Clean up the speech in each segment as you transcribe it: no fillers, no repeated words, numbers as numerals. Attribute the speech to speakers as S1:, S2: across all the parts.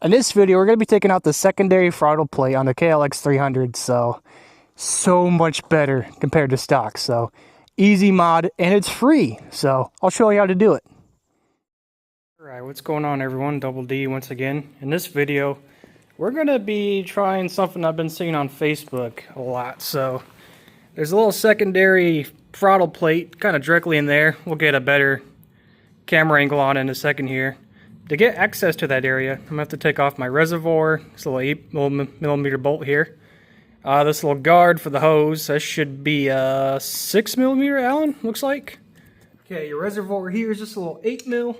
S1: In this video, we're going to be taking out the secondary throttle plate on the KLX 300, so much better compared to stock. So easy mod, and it's free, so I'll show you how to do it. Alright, what's going on everyone? Double D once again. In this video, we're going to be trying something I've been seeing on Facebook a lot. So there's a little secondary throttle plate kind of directly in there. We'll get a better camera angle on it in a second here. To get access to that area, I'm going to have to take off my reservoir, this little 8mm bolt here. This little guard for the hose, that should be a 6mm Allen, looks like. Okay, your reservoir here is just a little 8mm.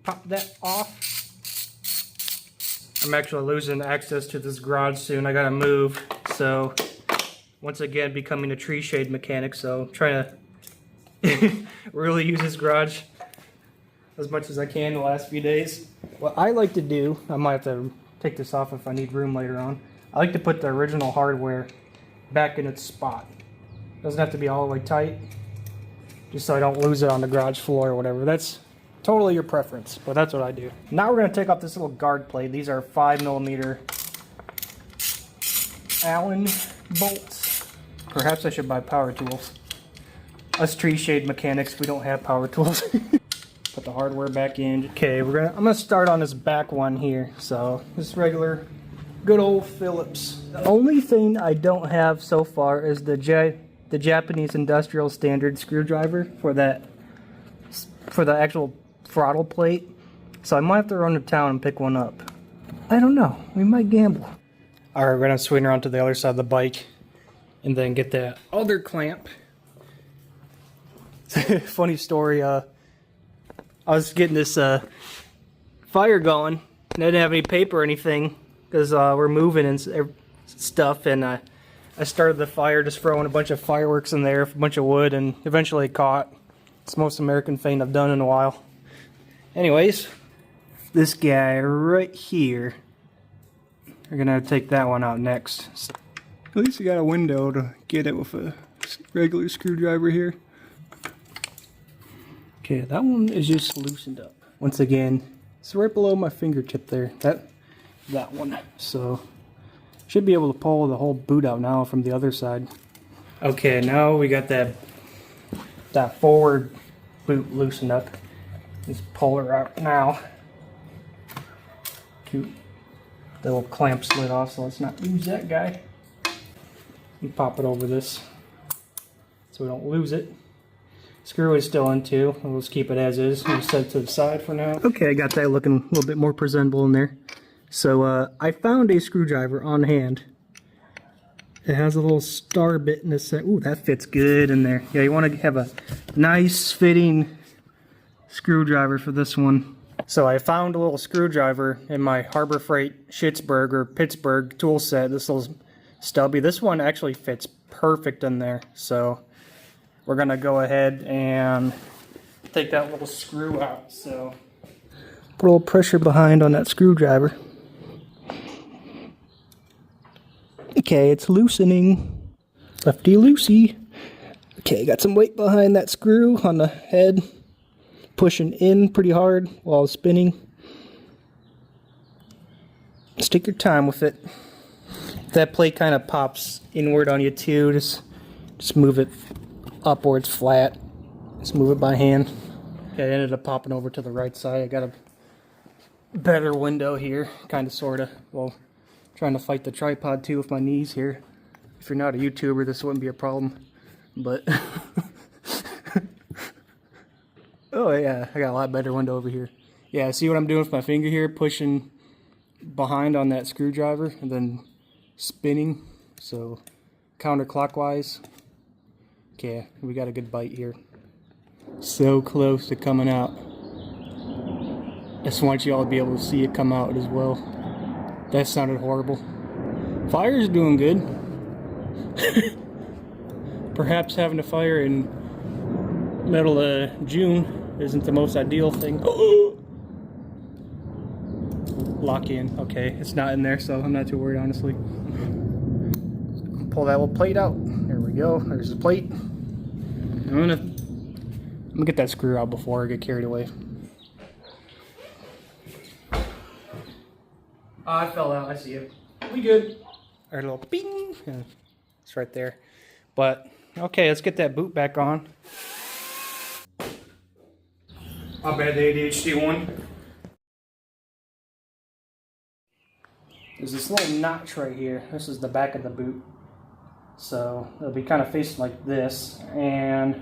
S1: Pop that off. I'm actually losing access to this garage soon. I gotta move. So, once again, becoming a tree shade mechanic. So, I'm trying to really use this garage as much as I can the last few days. What I like to do, I might have to take this off if I need room later on. I like to put the original hardware back in its spot. Doesn't have to be all the way tight, just so I don't lose it on the garage floor or whatever. That's totally your preference, but that's what I do. Now we're going to take off this little guard plate. These are 5mm Allen bolts. Perhaps I should buy power tools. Us tree shade mechanics, we don't have power tools. Put the hardware back in. Okay, I'm gonna start on this back one here. So this regular, good old Phillips. The only thing I don't have so far is the Japanese industrial standard screwdriver for the actual throttle plate. So I might have to run to town and pick one up. I don't know. We might gamble. All right, we're gonna swing around to the other side of the bike and then get that other clamp. Funny story. I was getting this fire going, and I didn't have any paper or anything because we're moving and stuff, and I started the fire just throwing a bunch of fireworks in there, a bunch of wood, and eventually it caught. It's the most American thing I've done in a while. Anyways, this guy right here, we're gonna take that one out next. So, at least you got a window to get it with a regular screwdriver here. Okay, that one is just loosened up. Once again, it's right below my fingertip there. That one. So, should be able to pull the whole boot out now from the other side. Okay, now we got that forward boot loosened up. Just pull her out now. Cute. The little clamp slid off, so let's not lose that guy. And pop it over this so we don't lose it. Screw is still in too. We'll just keep it as is. We'll set it to the side for now. Okay, I got that looking a little bit more presentable in there. So I found a screwdriver on hand. It has a little star bit in this. Ooh, that fits good in there. Yeah, you want to have a nice fitting screwdriver for this one. So I found a little screwdriver in my Harbor Freight Schittsburg or Pittsburgh tool set. This little stubby. This one actually fits perfect in there. So we're going to go ahead and take that little screw out. So put a little pressure behind on that screwdriver. Okay, it's loosening. Lefty loosey. Okay, got some weight behind that screw on the head. Pushing in pretty hard while spinning. Just take your time with it. That plate kind of pops inward on you too. Just move it upwards flat. Just move it by hand. Okay, I ended up popping over to the right side. I got a better window here, kind of, sort of. Well, trying to fight the tripod too with my knees here. If you're not a YouTuber, this wouldn't be a problem. But oh yeah, I got a lot better window over here. Yeah, see what I'm doing with my finger here? Pushing behind on that screwdriver and then spinning. So counterclockwise. Okay, we got a good bite here. So close to coming out. Just want you all to be able to see it come out as well. That sounded horrible. Fire's doing good. Perhaps having a fire in middle of June isn't the most ideal thing. Lock in. Okay, it's not in there, so I'm not too worried, honestly. Pull that little plate out. There we go. There's the plate. I'm gonna get that screw out before I get carried away. I fell out. I see it. We good. Our little bing. Yeah, it's right there. But, okay, let's get that boot back on. I'll bet the ADHD one. There's this little notch right here. This is the back of the boot. So it'll be kind of facing like this. And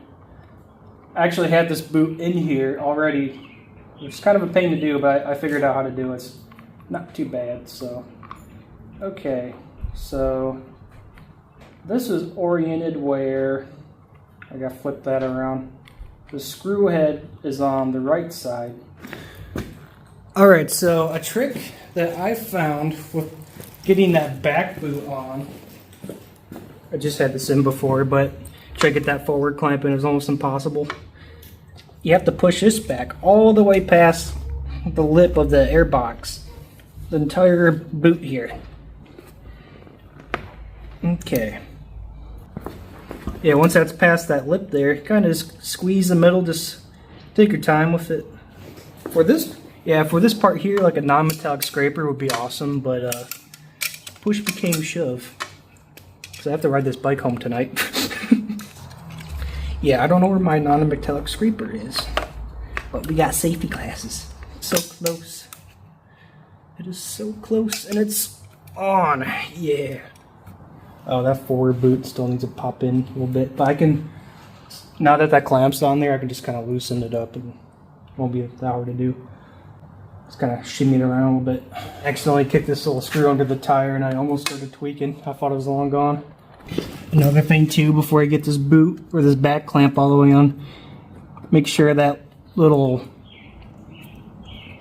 S1: I actually had this boot in here already, which is kind of a pain to do, but I figured out how to do it. It's not too bad. So, okay. So this is oriented where I gotta flip that around. The screw head is on the right side. Alright, so a trick that I found with getting that back boot on, I just had this in before, but try to get that forward clamp in, it was almost impossible. You have to push this back all the way past the lip of the air box. The entire boot here. Okay. Yeah, once that's past that lip there, kind of just squeeze the middle, just take your time with it. For this part here, like a non-metallic scraper would be awesome, but push became shove. So I have to ride this bike home tonight. Yeah, I don't know where my non-metallic scraper is, but we got safety glasses. So close. It is so close, and it's on. Yeah. Oh, that forward boot still needs to pop in a little bit, but I can, now that that clamp's on there, I can just kind of loosen it up and it won't be that hard to do. Just kind of shimmy it around a little bit. I accidentally kicked this little screw under the tire and I almost started tweaking. I thought it was long gone. Another thing too, before I get this boot or this back clamp all the way on, make sure that little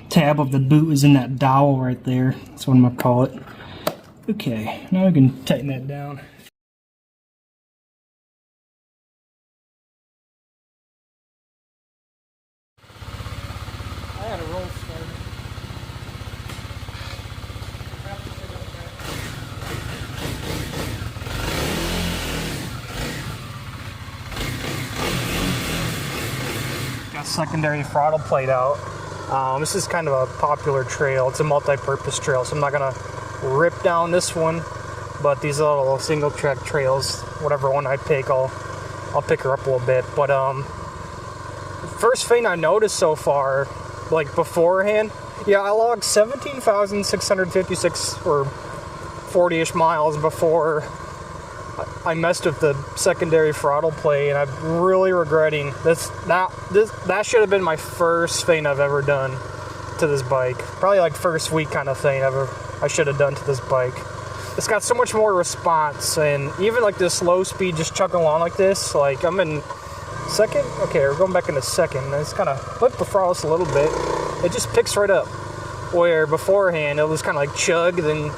S1: tab of the boot is in that dowel right there. That's what I'm going to call it. Okay, now I can tighten that down. I had a roll starter. Got secondary throttle plate out. This is kind of a popular trail. It's a multi-purpose trail, so I'm not gonna rip down this one, but these little single track trails, whatever one I pick, I'll pick her up a little bit. But first thing I noticed so far, like beforehand, yeah, I logged 17,656 or 40-ish miles before I messed with the secondary throttle plate, and I'm really regretting this. That should have been my first thing I've ever done to this bike. Probably like first week kind of thing I should have done to this bike. It's got so much more response, and even like this low speed just chugging along like this, like I'm in second. Okay, we're going back into second. It's kind of flip the throttle a little bit. It just picks right up. Where beforehand it was kind of like chug, then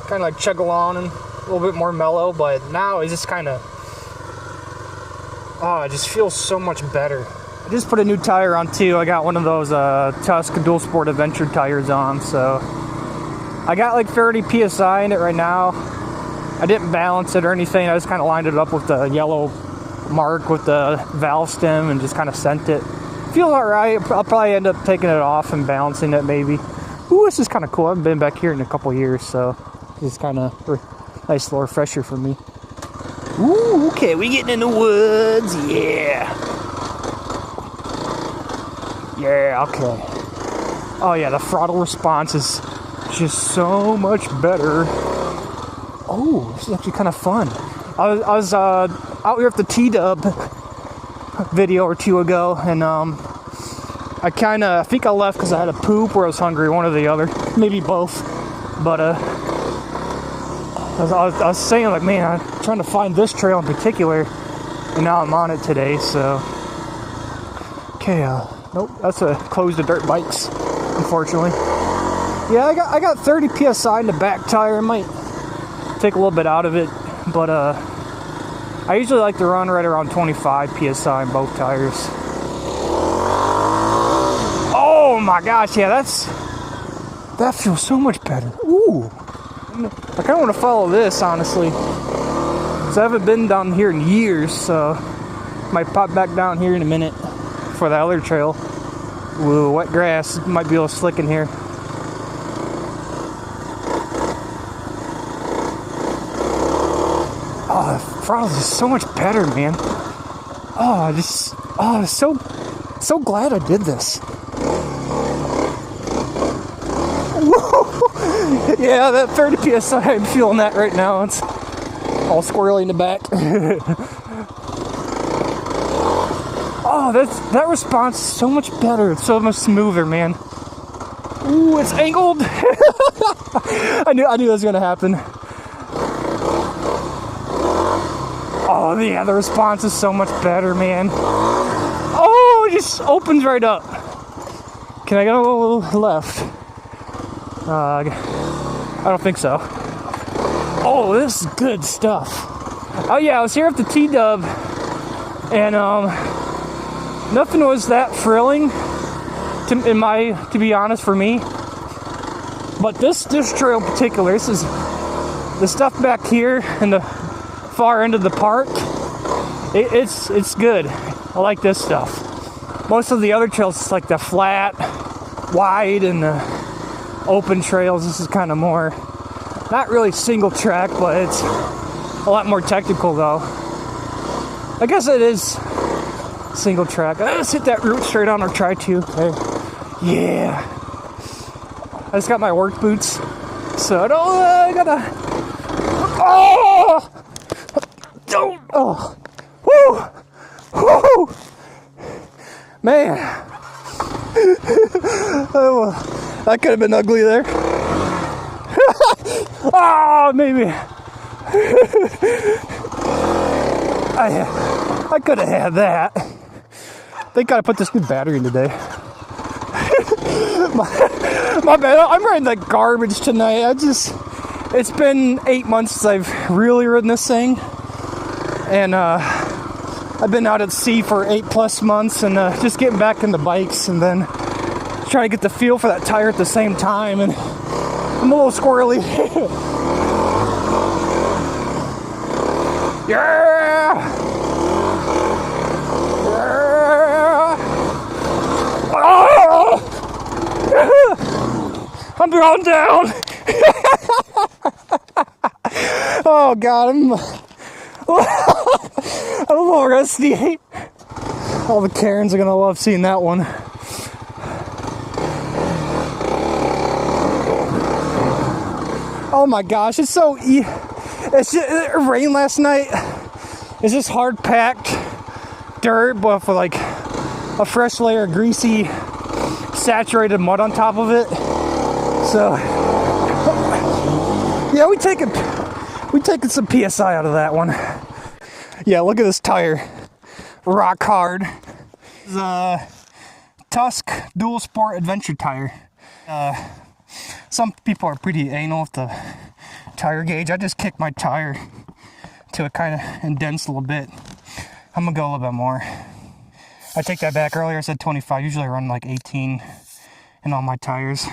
S1: kind of like chug along and a little bit more mellow. But now it's just kind of, it just feels so much better. I just put a new tire on too. I got one of those Tusk Dual Sport Adventure tires on, so I got like 30 PSI in it right now. I didn't balance it or anything. I just kind of lined it up with the yellow mark with the valve stem and just kind of sent it. Feels alright. I'll probably end up taking it off and balancing it maybe. Ooh, this is kind of cool. I haven't been back here in a couple years, so this is kind of a nice little refresher for me. Ooh, okay, we getting in the woods. Yeah. Yeah, okay. Oh yeah, the throttle response is just so much better. Oh, this is actually kind of fun. I was out here at the T-Dub video or two ago, and I think I left because I had a poop or I was hungry, one or the other, maybe both. But I was saying, like, man, I'm trying to find this trail in particular, and now I'm on it today. So okay, nope, that's a closed to dirt bikes, unfortunately. Yeah, I got 30 PSI in the back tire. I might take a little bit out of it, but I usually like to run right around 25 PSI in both tires. Oh my gosh, yeah, that feels so much better. Ooh, I kind of want to follow this, honestly, because I haven't been down here in years, so might pop back down here in a minute for the other trail. Ooh, wet grass, might be a little slick in here. Oh, the throttles is so much better, man. So glad I did this. Whoa. Yeah, that 30 PSI, I'm feeling that right now. It's all squirrely in the back. Oh, that response is so much better. It's so much smoother, man. Ooh, it's angled. I knew that was gonna happen. Oh, yeah, the response is so much better, man. Oh, it just opens right up. Can I go a little left? I don't think so. Oh, this is good stuff. Oh yeah, I was here at the T-Dub, and nothing was that thrilling, to be honest, for me. But this trail in particular, this is the stuff back here in the far end of the park. It's good. I like this stuff. Most of the other trails, it's like the flat, wide, and the open trails. This is kind of more, not really single track, but it's a lot more technical though. I guess it is single track. Let's hit that route straight on, or try to. Okay. Yeah. I just got my work boots, so I don't. I gotta. Oh! Don't. Oh. Woo! Woo! Man. Oh, that could have been ugly there. Oh, maybe. I could have had that. They gotta put this new battery in today. my bad. I'm riding like garbage tonight. It's been 8 months since I've really ridden this thing, and I've been out at sea for 8+ months, and just getting back into bikes, and then trying to get the feel for that tire at the same time, and I'm a little squirrely. Yeah! Yeah! Oh! I'm going down! Oh God, I'm a little rusty. All the Karens are gonna love seeing that one. Oh my gosh, it's so it rained last night. It's just hard packed dirt, but for like a fresh layer of greasy, saturated mud on top of it. So yeah, we taking some PSI out of that one. Yeah, look at this tire, rock hard. This is a Tusk Dual Sport Adventure tire. Some people are pretty anal with the tire gauge. I just kicked my tire till it kind of indents a little bit. I'm gonna go a little bit more. I take that back. Earlier I said 25. Usually I run like 18 in all my tires.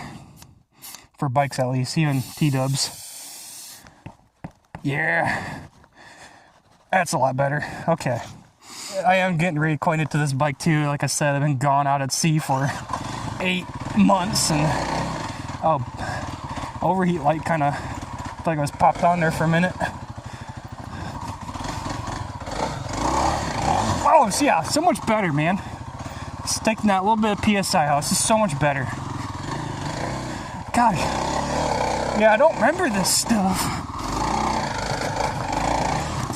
S1: For bikes at least, even T-dubs. Yeah. That's a lot better. Okay. I am getting reacquainted to this bike too. Like I said, I've been gone out at sea for 8 months, and overheat light kind of like it was popped on there for a minute. Oh, so yeah, so much better, man. Just taking that little bit of PSI out. This is so much better. God. Yeah, I don't remember this stuff.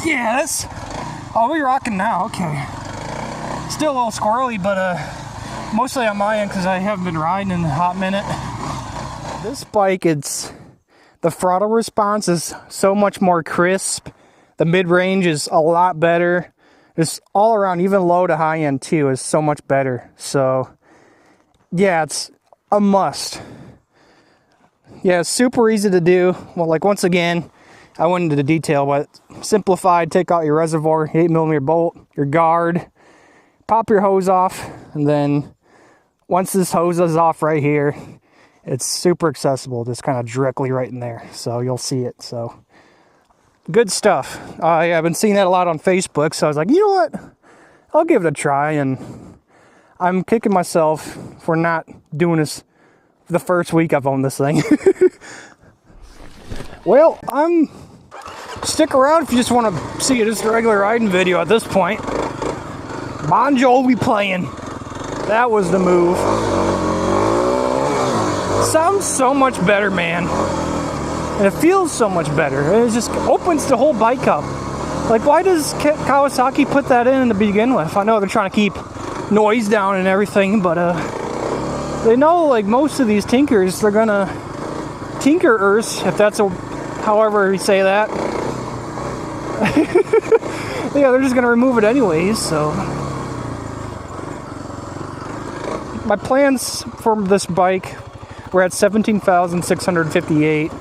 S1: Yeah, that's all we rocking now. Okay. Still a little squirrely, but mostly on my end because I haven't been riding in a hot minute. This bike, the throttle response is so much more crisp. The mid-range is a lot better. It's all around, even low to high end too, is so much better. So yeah, it's a must. Yeah, it's super easy to do. Well, like once again, I went into the detail, but simplified. Take out your reservoir, 8mm bolt, your guard, pop your hose off, and then once this hose is off right here, it's super accessible, just kind of directly right in there. So you'll see it. So good stuff. Yeah, I've been seeing that a lot on Facebook, so I was like, you know what? I'll give it a try, and I'm kicking myself for not doing this the first week I've owned this thing. Well, I'm stick around if you just want to see just a regular riding video at this point. Bon Jovi playing. That was the move. Sounds so much better, man. And it feels so much better. It just opens the whole bike up. Like, why does Kawasaki put that in to begin with? I know they're trying to keep noise down and everything, but they know, like, most of these tinkers, they're gonna tinkerers, if that's however you say that. Yeah, they're just gonna remove it anyways, so. My plans for this bike, we're at 17,658.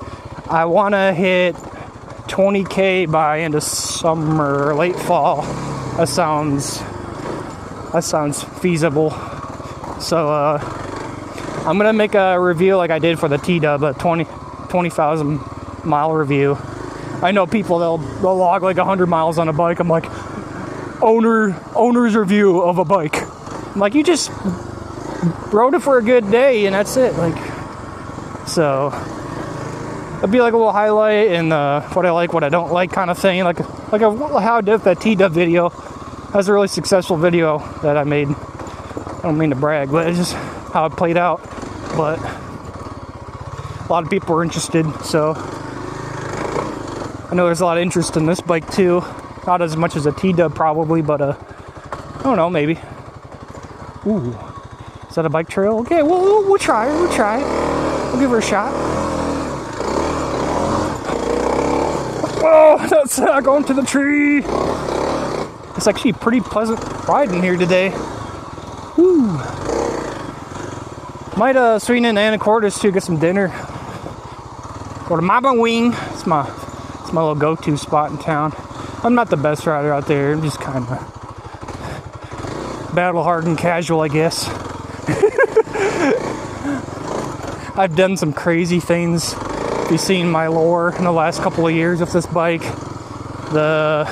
S1: I want to hit 20K by end of summer, late fall. That sounds feasible. So I'm gonna make a review like I did for the T-Dub, a 20,000 mile review. I know people they'll log like 100 miles on a bike. I'm like, owner's review of a bike. I'm like, you just rode it for a good day and that's it. Like, so it'd be like a little highlight and what I like, what I don't like kind of thing. Like how I did that T-Dub video. That was a really successful video that I made. I don't mean to brag, but it's just how it played out. But a lot of people were interested, so I know there's a lot of interest in this bike too. Not as much as a T-Dub probably, but I don't know, maybe. Ooh, is that a bike trail? Okay, we'll try it. We'll give her a shot. Oh, that's not going to the tree. It's actually pretty pleasant riding here today. Woo. Might swing in Anacortes to get some dinner. Go to Mama Wing. It's my little go-to spot in town. I'm not the best rider out there. I'm just kind of battle-hardened casual, I guess. I've done some crazy things. If you've seen my lore in the last couple of years with this bike, the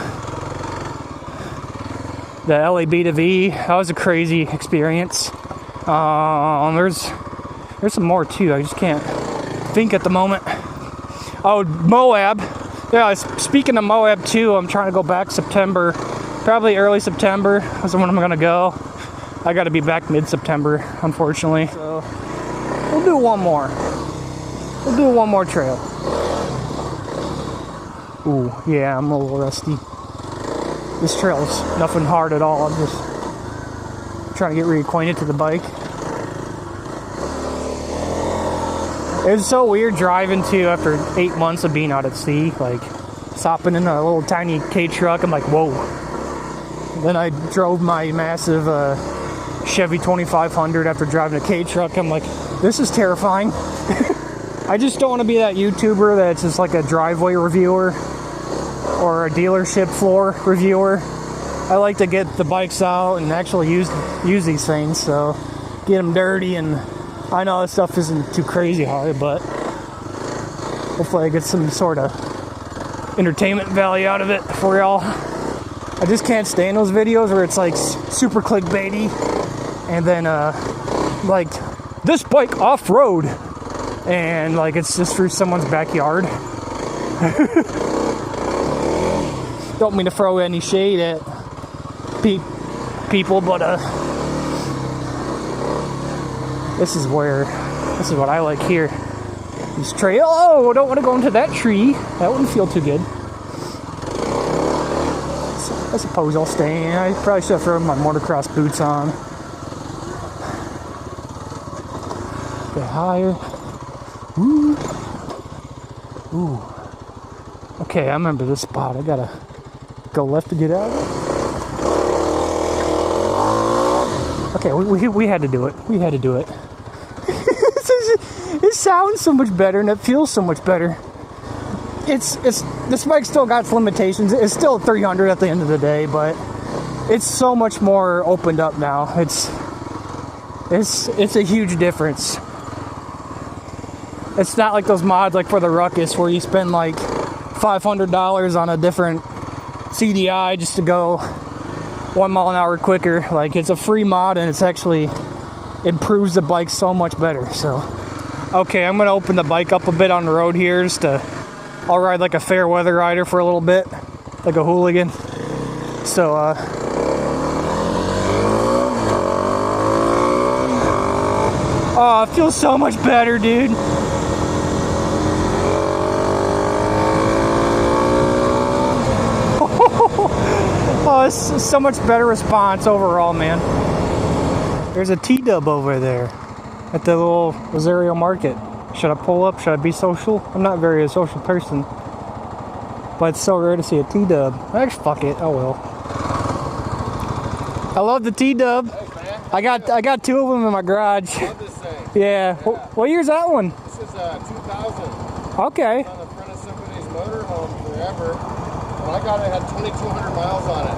S1: LA B2V, that was a crazy experience. There's some more too. I just can't think at the moment. Oh, Moab. Yeah, speaking of Moab too, I'm trying to go back September, probably early September. That's when I'm gonna go. I got to be back mid-September, unfortunately. So we'll do one more. We'll do one more trail. Ooh, yeah, I'm a little rusty. This trail's nothing hard at all. I'm just trying to get reacquainted to the bike. It was so weird driving too after 8 months of being out at sea. Like stopping in a little tiny K truck. I'm like, whoa. Then I drove my massive Chevy 2500 after driving a K truck. I'm like, this is terrifying. I just don't want to be that YouTuber that's just like a driveway reviewer or a dealership floor reviewer. I like to get the bikes out and actually use these things, so get them dirty. And I know this stuff isn't too crazy hard, but hopefully I get some sort of entertainment value out of it for y'all. I just can't stand those videos where it's like super clickbaity and then like this bike off-road and like it's just through someone's backyard. Don't mean to throw any shade at people, but this is what I like here. This trail. Oh, I don't want to go into that tree. That wouldn't feel too good. So I suppose I'll stay in. I probably should have thrown my motocross boots on. Get higher. Ooh. Ooh. Okay, I remember this spot. I gotta go left to get out of it. Okay, we had to do it. We had to do it. It sounds so much better and it feels so much better. This bike still got its limitations. It's still 300 at the end of the day, but it's so much more opened up now. It's a huge difference. It's not like those mods like for the Ruckus where you spend like $500 on a different CDI just to go 1 mile an hour quicker. Like, it's a free mod and it's actually improves the bike so much better. So okay, I'm gonna open the bike up a bit on the road here just to I'll ride like a fair weather rider for a little bit, like a hooligan. So, oh, it feels so much better, dude. Oh, it's so much better response overall, man. There's a T-dub over there at the little Rosario Market. Should I pull up? Should I be social? I'm not very a social person. But it's so rare to see a T-dub. Actually, fuck it. Oh well. I love the T-dub. I got 2 of them in my garage.
S2: I love this thing.
S1: Yeah. What year's that one?
S2: This is 2000.
S1: Okay.
S2: It's on the front of somebody's motorhome forever. When I got it, it had 2,200 miles on it.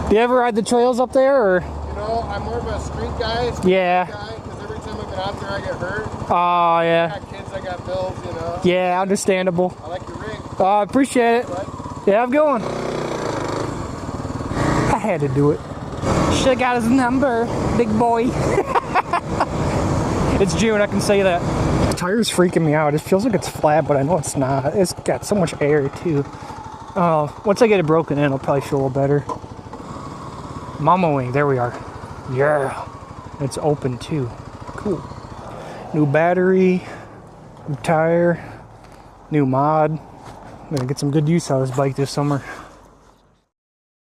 S1: Do you ever ride the trails up there, or?
S2: You know, I'm more of a street guy.
S1: Yeah.
S2: Because every time I've been out there, I get hurt.
S1: Oh, yeah.
S2: I got kids, I got bills, you know.
S1: Yeah, understandable.
S2: I like your rig.
S1: I appreciate it.
S2: Right?
S1: Yeah, I'm going. I had to do it. Should've got his number, big boy. It's June, I can say that. The tire's freaking me out. It feels like it's flat, but I know it's not. It's got so much air, too. Once I get it broken in, it'll probably feel a little better. Mama wing, there we are. Yeah. It's open, too. Cool. New battery, new tire, new mod. I'm gonna get some good use out of this bike this summer.